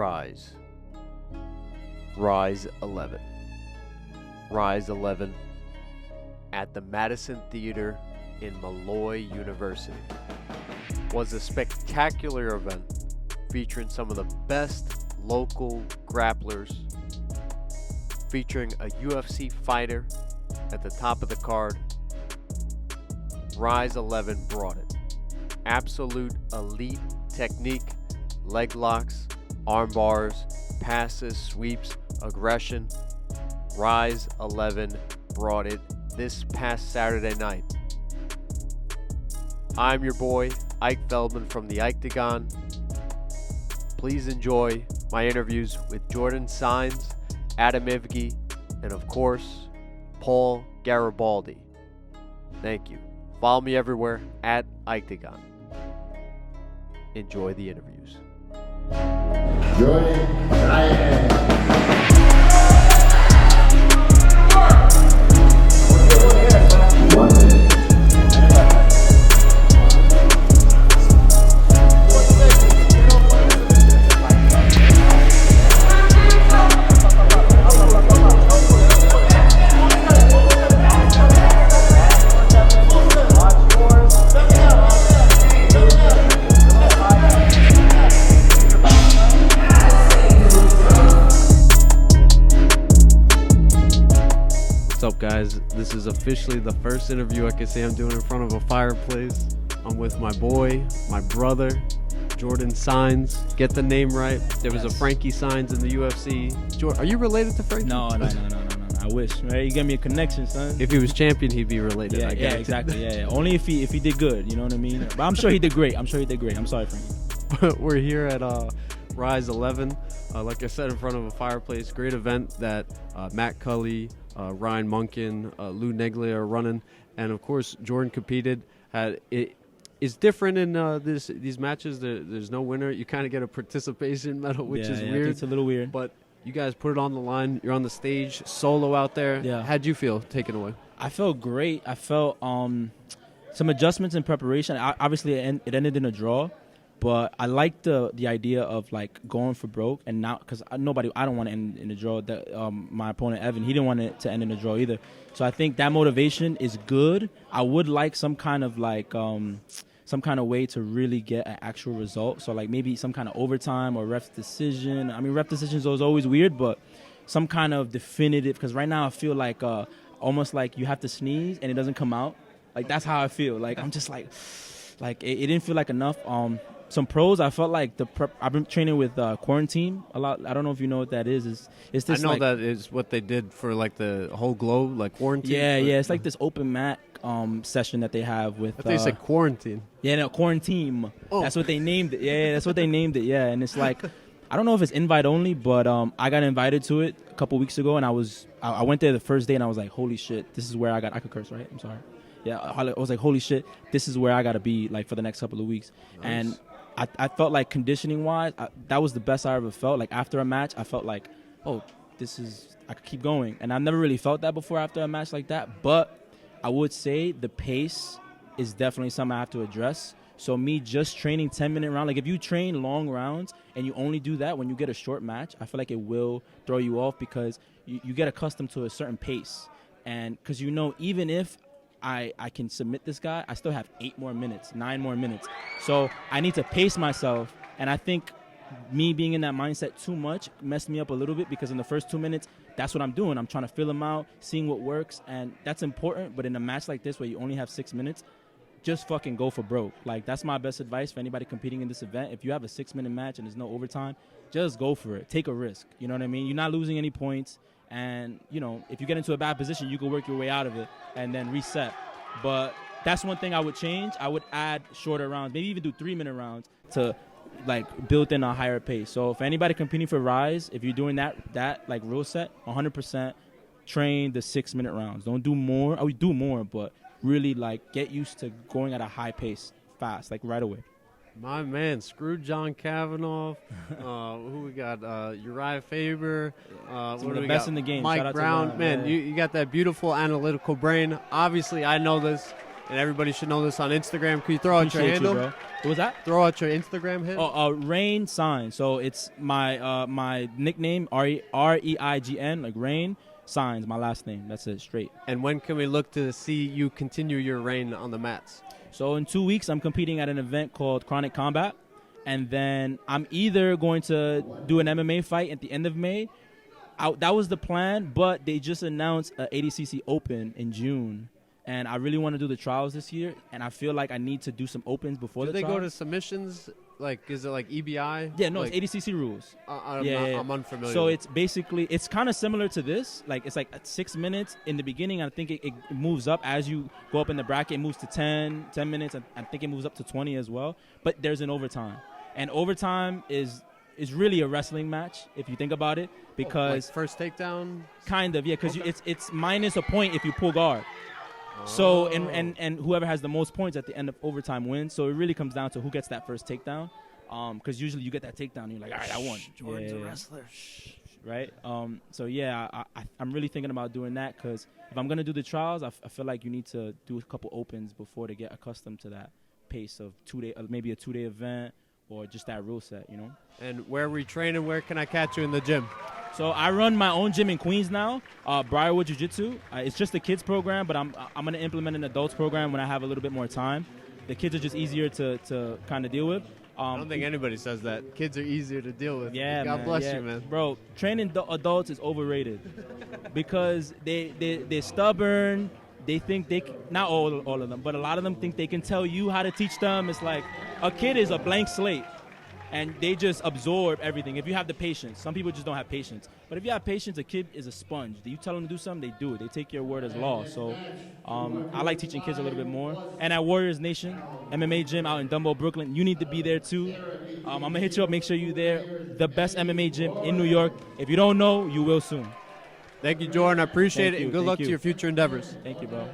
Rise. Rise 11. Rise 11 at the Madison Theater in Malloy University was a spectacular event featuring some of the best local grapplers, featuring a UFC fighter at the top of the card. Rise 11 brought it. Absolute elite technique, leg locks, arm bars, passes, sweeps, aggression. Rise 11 brought it this past Saturday night. I'm your boy, Ike Feldman from the Ikedagon. Please enjoy my interviews with Jordan Saenz, Adam Ivgy, and of course, Paul Garibaldi. Thank you. Follow me everywhere at Ikedagon. Enjoy the interviews. Jordan Saenz. What's up, guys? This is officially the first interview I can say I'm doing in front of a fireplace. I'm with my boy, my brother, Jordan Saenz. Get the name right. There was a Frankie Saenz in the UFC. Are you related to Frankie? No. I wish, right? You get me a connection, son. If he was champion, he'd be related. Yeah, exactly. Yeah. Only if he did good. You know what I mean? But I'm sure he did great. I'm sorry, Frankie. We're here at Rise 11. Like I said, in front of a fireplace. Great event that Matt Cully, Ryan Munkin, Lou Neglia are running, and of course Jordan competed. It's different in these matches. There's no winner. You kind of get a participation medal, which is weird. It's a little weird, but you guys put it on the line. You're on the stage, solo out there. Yeah. How'd you feel taken away? I felt great. I felt some adjustments in preparation. Obviously, it ended in a draw. But I like the idea of like going for broke, and now because I don't want to end in a draw. My opponent Evan, he didn't want it to end in a draw either. So I think that motivation is good. I would like some kind of way to really get an actual result. So like maybe some kind of overtime or ref decision. I mean, ref decisions is always weird, but some kind of definitive. Because right now I feel like almost like you have to sneeze and it doesn't come out. Like that's how I feel. Like I'm just like it didn't feel like enough. Some pros, I felt like I've been training with Quarantine a lot. I don't know if you know what that is. It's this, I know like, that is what they did for like the whole globe, like Quarantine. Yeah. It's like this open mat session that they have with. I think they said Quarantine. Yeah, no, Quarantine. Oh. That's what they named it. Yeah, that's what they named it. Yeah, and it's like, I don't know if it's invite only, but I got invited to it a couple weeks ago, and I went there the first day, and I was like, holy shit, this is where I could curse, right? I'm sorry. Yeah, I was like, holy shit, this is where I got to be like for the next couple of weeks. Nice. And I felt like conditioning-wise, that was the best I ever felt. Like after a match, I felt like, oh, I could keep going. And I've never really felt that before after a match like that. But I would say the pace is definitely something I have to address. So me just training 10-minute round, like if you train long rounds and you only do that when you get a short match, I feel like it will throw you off because you get accustomed to a certain pace. And because even if I can submit this guy, I still have 9 more minutes. So I need to pace myself. And I think me being in that mindset too much messed me up a little bit because in the first 2 minutes, that's what I'm doing. I'm trying to fill them out, seeing what works. And that's important. But in a match like this where you only have 6 minutes, just fucking go for broke. Like, that's my best advice for anybody competing in this event. If you have a 6-minute match and there's no overtime, just go for it. Take a risk. You know what I mean? You're not losing any points. And, if you get into a bad position, you can work your way out of it and then reset. But that's one thing I would change. I would add shorter rounds, maybe even do 3-minute rounds to, like, build in a higher pace. So if anybody competing for Rise, if you're doing that like, rule set, 100% train the 6-minute rounds. Don't do more. I would do more, but really, like, get used to going at a high pace fast, like, right away. My man, Screw John Kavanaugh. Who we got? Uriah Faber. One of the best in the game. Mike Shout out Brown. to Man, yeah. you got that beautiful analytical brain. Obviously, I know this, and everybody should know this on Instagram. Can you throw out your Appreciate handle? You, bro. What was that? Throw out your Instagram hit. Rain Sign. So it's my nickname, Reign, like Rain Signs, my last name. That's it, straight. And when can we look to see you continue your reign on the mats? So in 2 weeks, I'm competing at an event called Chronic Combat. And then I'm either going to do an MMA fight at the end of May. That was the plan, but they just announced an ADCC Open in June. And I really want to do the trials this year, and I feel like I need to do some opens before the trials. Do they go to submissions? Like, is it like EBI? Yeah, no, like, it's ADCC rules. I'm unfamiliar. So it's basically, it's kind of similar to this. Like, it's like at 6 minutes in the beginning. I think it moves up as you go up in the bracket. It moves to 10 minutes. I think it moves up to 20 as well. But there's an overtime. And overtime is really a wrestling match, if you think about it, because... Like first takedown? Kind of, yeah, because it's minus a point if you pull guard. So and whoever has the most points at the end of overtime wins. So it really comes down to who gets that first takedown. Because usually you get that takedown and you're like, all right, I won. Jordan's a wrestler. Right? So yeah, I'm really thinking about doing that because if I'm going to do the trials, I feel like you need to do a couple opens before to get accustomed to that pace of 2 day, maybe a 2-day event or just that rule set, you know? And where are we training? Where can I catch you in the gym? So I run my own gym in Queens now, Briarwood Jiu-Jitsu. It's just a kids program, but I'm going to implement an adults program when I have a little bit more time. The kids are just easier to kind of deal with. I don't think anybody says that. Kids are easier to deal with. Yeah, God bless you, man. Bro, training adults is overrated because they're stubborn. They think not all of them, but a lot of them think they can tell you how to teach them. It's like a kid is a blank slate. And they just absorb everything. If you have the patience. Some people just don't have patience. But if you have patience, a kid is a sponge. You tell them to do something, they do it. They take your word as law. So I like teaching kids a little bit more. And at Warriors Nation, MMA gym out in Dumbo, Brooklyn, you need to be there too. I'm going to hit you up, make sure you're there. The best MMA gym in New York. If you don't know, you will soon. Thank you, Jordan. I appreciate it. And good luck to your future endeavors. Thank you, bro. The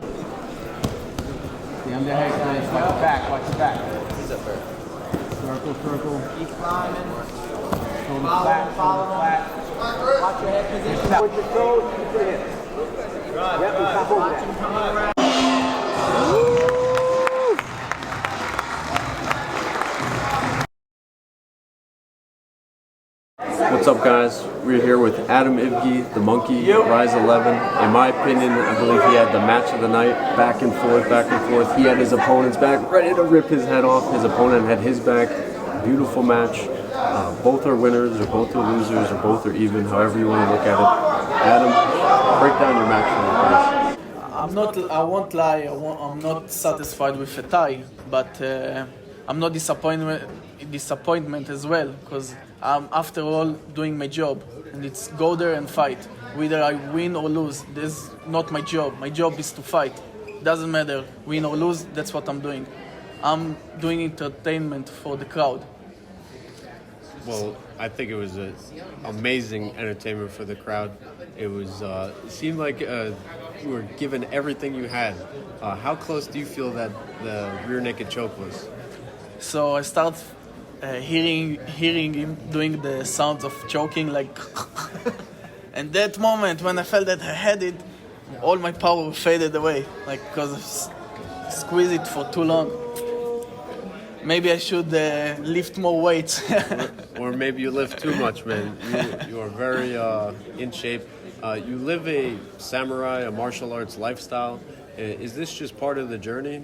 underhead, guys. Watch your back. Watch your back. He's up there. Circle. Keep climbing. Shoulder flat. Watch your head position. With your toes, keep your hips. Yep, stop over there. What's up, guys? We're here with Adam Ivgi, the Monkey, Rise 11. In my opinion, I believe he had the match of the night, back and forth. He had his opponent's back, ready to rip his head off. His opponent had his back. Beautiful match. Both are winners, or both are losers, or both are even, however you want to look at it. Adam, break down your match for me, I won't lie, I'm not satisfied with a tie, but I'm not disappointment as well, because I'm, after all, doing my job, and it's go there and fight. Whether I win or lose, that's not my job. My job is to fight. Doesn't matter, win or lose, that's what I'm doing. I'm doing entertainment for the crowd. Well, I think it was an amazing entertainment for the crowd. It was it seemed like you were given everything you had. How close do you feel that the rear naked choke was? So I start hearing him doing the sounds of choking, like and that moment when I felt that I had it, all my power faded away, like because I squeezed it for too long. Maybe I should lift more weights. or maybe you lift too much, man. You are very in shape. You live a samurai, a martial arts lifestyle. Is this just part of the journey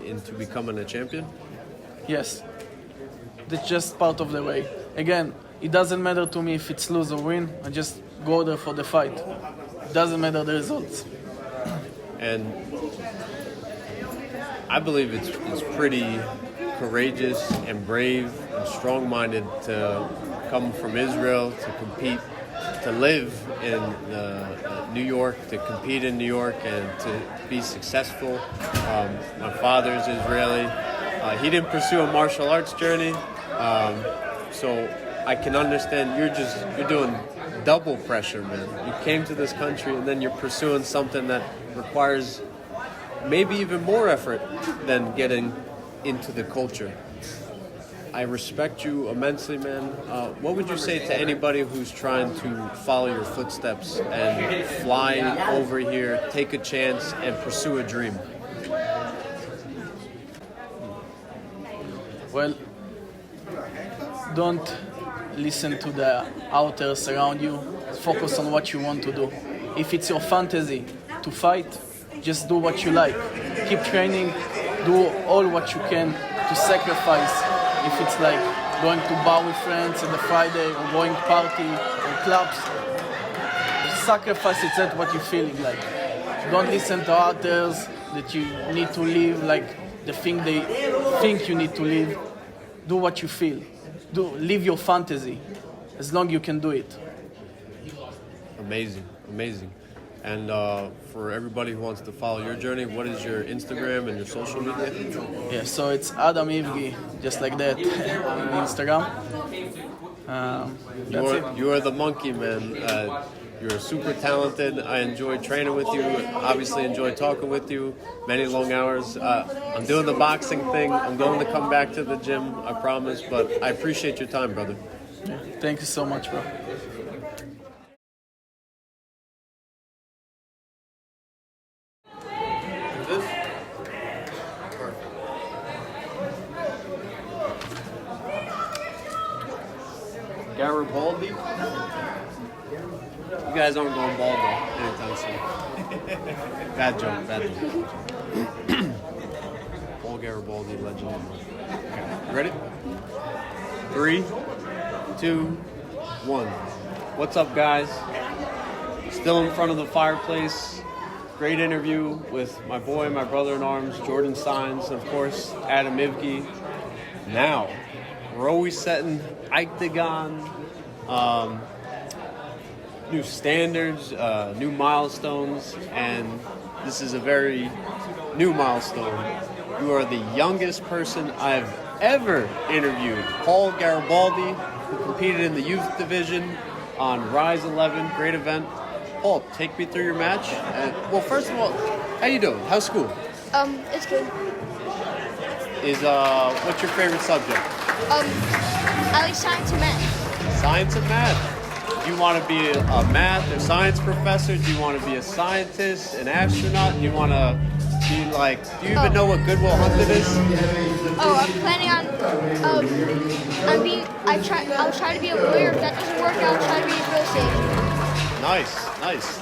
into becoming a champion? Yes. That's just part of the way. Again, it doesn't matter to me if it's lose or win. I just go there for the fight. It doesn't matter the results. And I believe it's pretty courageous and brave and strong-minded to come from Israel to compete, to live in New York, to compete in New York, and to be successful. My father's Israeli. He didn't pursue a martial arts journey, so I can understand you're doing double pressure, man. You came to this country and then you're pursuing something that requires maybe even more effort than getting into the culture. I respect you immensely, man. What would you say to anybody who's trying to follow your footsteps and fly over here, take a chance, and pursue a dream? Well, don't listen to the outers around you. Focus on what you want to do. If it's your fantasy to fight, just do what you like. Keep training, do all what you can to sacrifice. If it's like going to bar with friends on the Friday or going party or clubs, sacrifice it's what you're feeling like. Don't listen to others that you need to live like the thing they think you need to live. Do what you feel. Live your fantasy as long you can do it. Amazing, amazing. And for everybody who wants to follow your journey, what is your Instagram and your social media? Yeah, so it's Adam Ivgi, just like that, on Instagram. You are the monkey, man. You're super talented. I enjoyed training with you. Obviously enjoyed talking with you. Many long hours. I'm doing the boxing thing. I'm going to come back to the gym, I promise. But I appreciate your time, brother. Yeah, thank you so much, bro. Garibaldi. You guys aren't going bald though anytime soon. Bad joke. Paul Garibaldi, legend. Okay, ready? 3, 2, 1. What's up, guys? Still in front of the fireplace. Great interview with my boy, my brother-in-arms, Jordan Sines, and of course, Adam Ivgi. Now, we're always setting octagon, new standards, new milestones, and this is a very new milestone. You are the youngest person I've ever interviewed. Paul Garibaldi, who competed in the youth division on Rise 11, great event. Paul, take me through your match. Well, first of all, how you doing? How's school? It's good. What's your favorite subject? I like science and math. Science and math. Do you want to be a math or science professor? Do you want to be a scientist, an astronaut? Do you want to be like, do you even know what Goodwill Hunting is? I'm planning on, I'll try to be a lawyer. If that doesn't work, I'll try to be a real estate agent. Nice.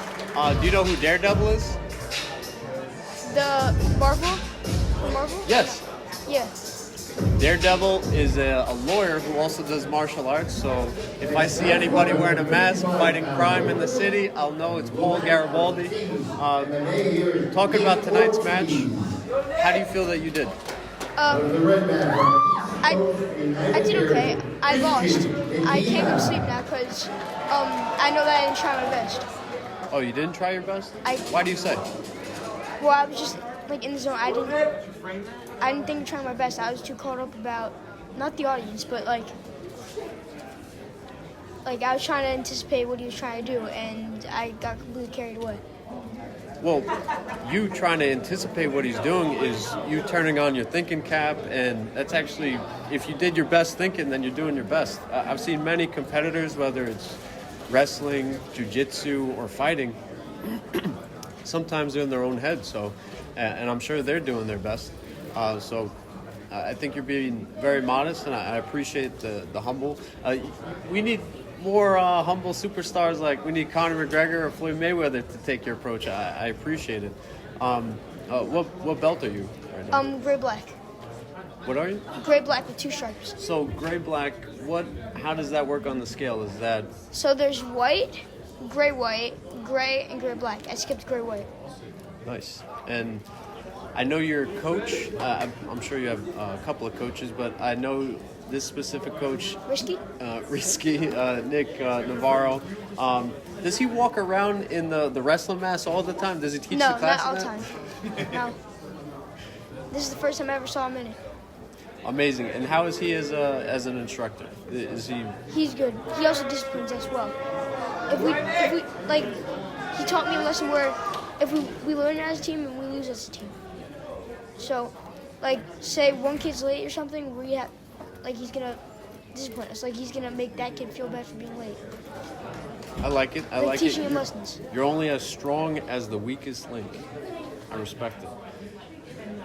Do you know who Daredevil is? The Marvel? Yes. Yeah. Daredevil is a lawyer who also does martial arts, so if I see anybody wearing a mask fighting crime in the city, I'll know it's Paul Garibaldi. Talking about tonight's match, how do you feel that you did? I did okay. I lost. I can't go to sleep now because I know that I didn't try my best. Oh, you didn't try your best? Why do you say? Well, I was just like in the zone. I didn't think of trying my best. I was too caught up about not the audience, but like I was trying to anticipate what he was trying to do, and I got completely carried away. Well, you trying to anticipate what he's doing is you turning on your thinking cap, and that's actually, if you did your best thinking, then you're doing your best. I've seen many competitors, whether it's wrestling, jiu-jitsu, or fighting, sometimes they're in their own head, so, and I'm sure they're doing their best. So I think you're being very modest, and I appreciate the humble. We need more humble superstars, like we need Conor McGregor or Floyd Mayweather to take your approach. I appreciate it. What belt are you right now? Gray black. What are you? Gray black with 2 stripes. So gray black. How does that work on the scale? Is that So there's white, gray, and gray black. I skipped gray white. nice? And I know you're a coach. I'm sure you have a couple of coaches, but I know this specific coach, Risky? Nick Navarro. Does he walk around in the wrestling mask all the time? Does he teach the No, class? not all the time. No. This is the first time I ever saw him in it. Amazing. And how is he as an instructor? Is he? He's good. He also disciplines us well. If we like, he taught me a lesson where if we learn as a team and we lose as a team. So, like, say one kid's late or something, we have, like, he's gonna discipline us. Like, he's gonna make that kid feel bad for being late. I like it. I like teaching it. him lessons. You're only as strong as the weakest link. I respect it.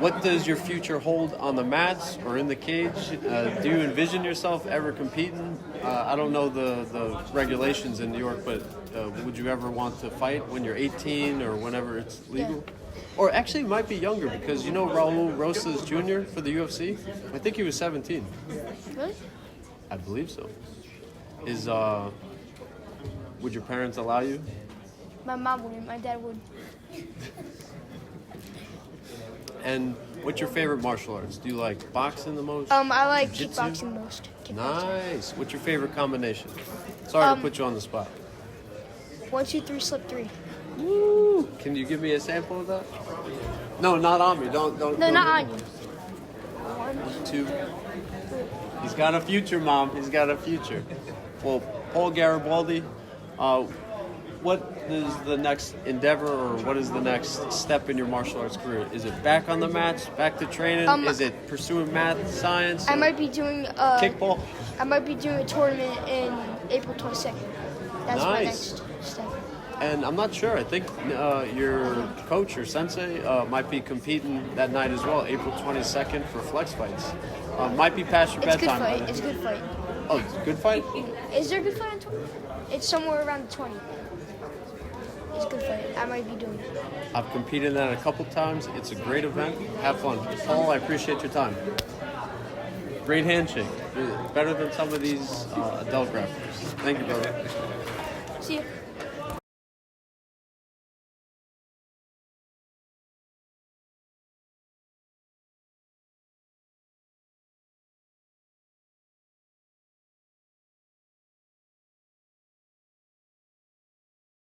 What does your future hold on the mats or in the cage? Do you envision yourself ever competing? I don't know the regulations in New York, but would you ever want to fight when you're 18 or whenever it's legal? Or actually, it might be younger because you know Raul Rosas Jr. for the UFC. I think he was 17. Really? I believe so. Would your parents allow you? My mom wouldn't. My dad would. And what's your favorite martial arts? Do you like boxing the most? I like Jiu-jitsu? kickboxing most. Nice. What's your favorite combination? Sorry to put you on the spot. 1, 2, 3, slip 3. Woo! Can you give me a sample of that? No, not on me. Don't. No, not on you. 1, 2. He's got a future, Mom. He's got a future. Well, Paul Garibaldi, what is the next endeavor or what is the next step in your martial arts career? Is it back on the mats, back to training? Is it pursuing math, science? I might be doing kickball? I might be doing a tournament in April 22nd. That's my Nice. next step. And I'm not sure. I think your coach or sensei might be competing that night as well, April 22nd for flex fights. Might be past your It's a good bedtime. fight. It's a good fight. Oh, it's a good fight? Is there a good fight on 20? It's somewhere around the 20. It's a good fight. I might be doing it. I've competed in that a couple times. It's a great event. Have fun. Paul, I appreciate your time. Great handshake. Better than some of these adult grapplers. Thank you, brother. See you.